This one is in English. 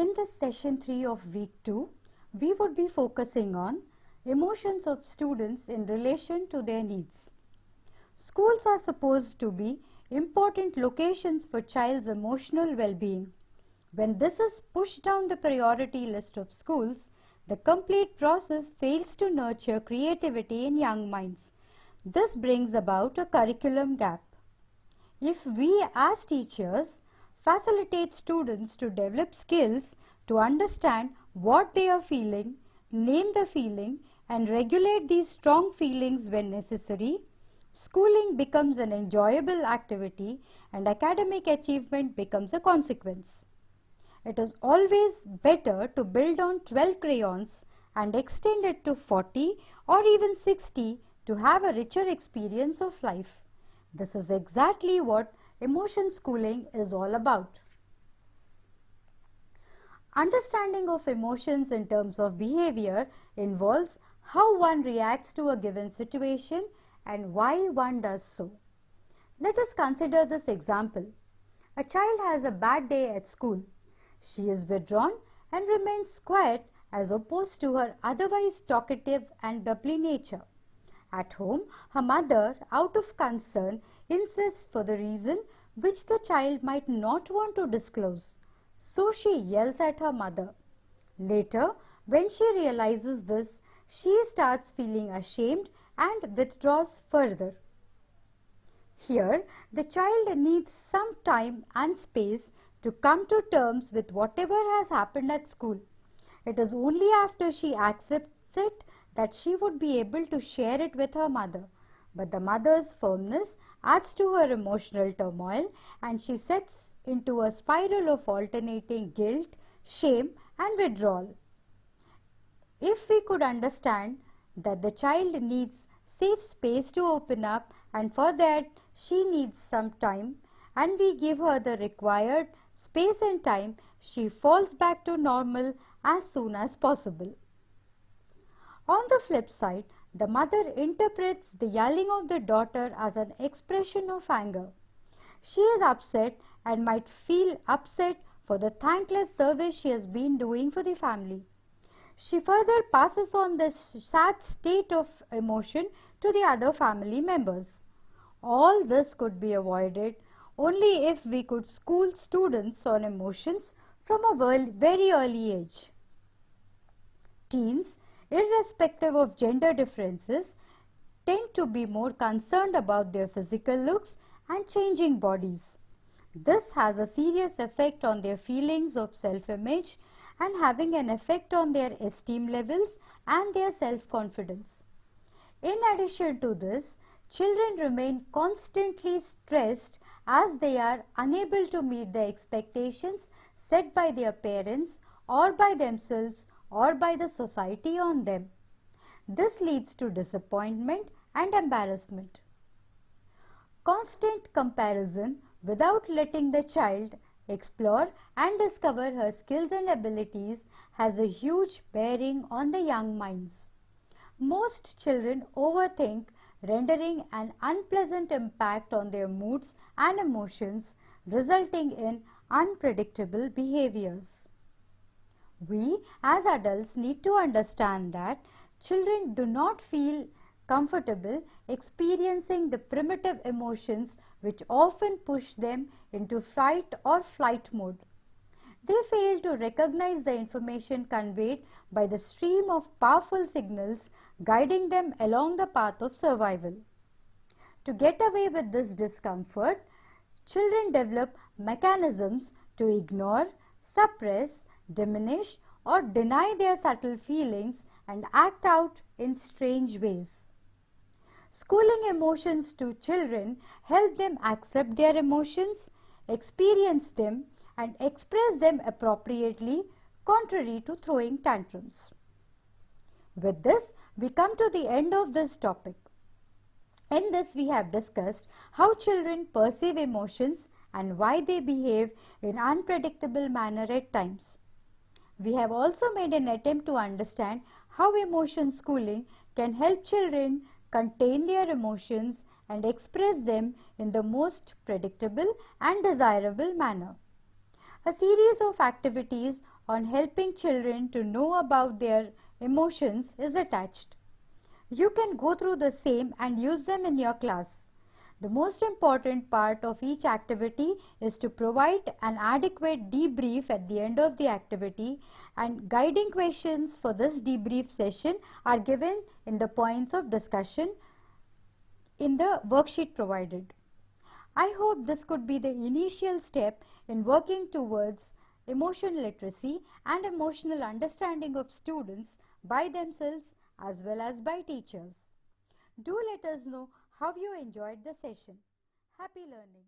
In this session 3 of week 2, we would be focusing on emotions of students in relation to their needs. Schools are supposed to be important locations for child's emotional well-being. When this is pushed down the priority list of schools, the complete process fails to nurture creativity in young minds. This brings about a curriculum gap. If we as teachers facilitate students to develop skills to understand what they are feeling, name the feeling, and regulate these strong feelings when necessary, schooling becomes an enjoyable activity and academic achievement becomes a consequence. It is always better to build on 12 crayons and extend it to 40 or even 60 to have a richer experience of life. This is exactly what emotion schooling is all about. Understanding of emotions in terms of behavior involves how one reacts to a given situation and why one does so. Let us consider this example. A child has a bad day at school. She is withdrawn and remains quiet as opposed to her otherwise talkative and bubbly nature. At home, her mother, out of concern, insists for the reason which the child might not want to disclose. So she yells at her mother. Later, when she realizes this, she starts feeling ashamed and withdraws further. Here, the child needs some time and space to come to terms with whatever has happened at school. It is only after she accepts it that she would be able to share it with her mother. But the mother's firmness adds to her emotional turmoil and she sets into a spiral of alternating guilt, shame, and withdrawal. If we could understand that the child needs safe space to open up and for that she needs some time and we give her the required space and time, she falls back to normal as soon as possible. On the flip side, the mother interprets the yelling of the daughter as an expression of anger. She is upset and might feel upset for the thankless service she has been doing for the family. She further passes on the sad state of emotion to the other family members. All this could be avoided only if we could school students on emotions from a very early age. Teens, irrespective of gender differences, tend to be more concerned about their physical looks and changing bodies. This has a serious effect on their feelings of self-image and having an effect on their esteem levels and their self-confidence. In addition to this, children remain constantly stressed as they are unable to meet the expectations set by their parents or by themselves or by the society on them. This leads to disappointment and embarrassment. Constant comparison without letting the child explore and discover her skills and abilities has a huge bearing on the young minds. Most children overthink, rendering an unpleasant impact on their moods and emotions, resulting in unpredictable behaviors. We as adults need to understand that children do not feel comfortable experiencing the primitive emotions which often push them into fight or flight mode. They fail to recognize the information conveyed by the stream of powerful signals guiding them along the path of survival. To get away with this discomfort, children develop mechanisms to ignore, suppress, diminish, or deny their subtle feelings and act out in strange ways. Schooling emotions to children help them accept their emotions, experience them, and express them appropriately, contrary to throwing tantrums. With this, we come to the end of this topic. In this, we have discussed how children perceive emotions and why they behave in unpredictable manner at times. We have also made an attempt to understand how emotion schooling can help children contain their emotions and express them in the most predictable and desirable manner. A series of activities on helping children to know about their emotions is attached. You can go through the same and use them in your class. The most important part of each activity is to provide an adequate debrief at the end of the activity, and guiding questions for this debrief session are given in the points of discussion in the worksheet provided. I hope this could be the initial step in working towards emotion literacy and emotional understanding of students by themselves as well as by teachers. Do let us know how you enjoyed the session. Happy learning!